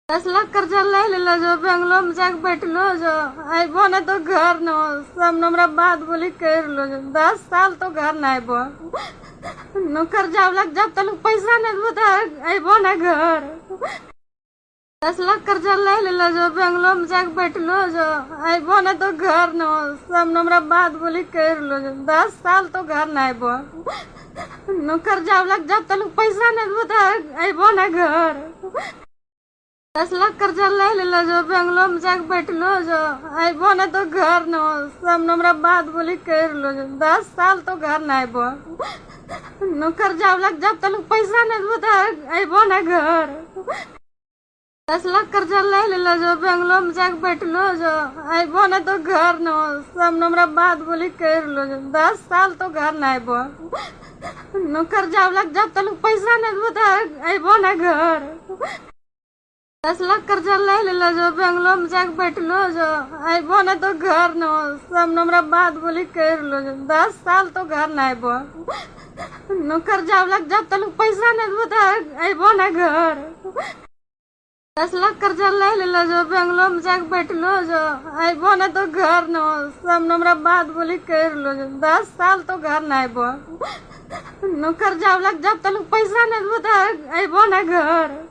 10 लाख कर्जा ले लेलो जो बेंगलोर में जाके बैठलो जो आइबो ना तो घर न सब हमरा बात बोली कर लो जो 10 साल तो घर ना आइबो न कर्जा लग जब तक पैसा नहीं देबो तो आइबो ना घर। 10 लाख कर्जा ले लेलो जो बेंगलोर में जाके बैठलो जो आइबो ना तो घर न सब हमरा बात बोली कर लो जो 10 साल तो घर ना आइबो न कर्जा लग जब तक पैसा नहीं देबो तो आइबो ना घर। 10 लाख कर्जा ले लेलो जो बेंगलोर में जाके बैठलो जो आइबो ना तो घर न सब हमरा बात बोली कर लो जो 10 साल तो घर ना आइबो न कर्जा लग जब तक पैसा नहीं देबो तो आइबो ना घर। 10 लाख कर्जा ले लेलो जो बेंगलोर में जाके बैठलो जो आइबो ना तो घर न सब हमरा बात बोली कर लो जो 10 साल तो घर ना आइबो न कर्जा लग जब तक पैसा नहीं देबो तो आइबो ना घर। 10 लाख कर्जा ले लेलो जो बेंगलोर में जाके बैठलो जो आइबो ना तो घर न सब हमरा बात बोली कर लो जो 10 साल तो घर ना आइबो न कर्जा लग जब तक पैसा नहीं देबो तो आइबो ना घर। 10 लाख कर्जा ले लेलो जो बेंगलोर में जाके बैठलो जो आइबो ना तो घर न सब हमरा बात बोली कर लो जो 10 साल तो घर ना आइबो न कर्जा लग जब तक पैसा नहीं देबो तो आइबो ना घर।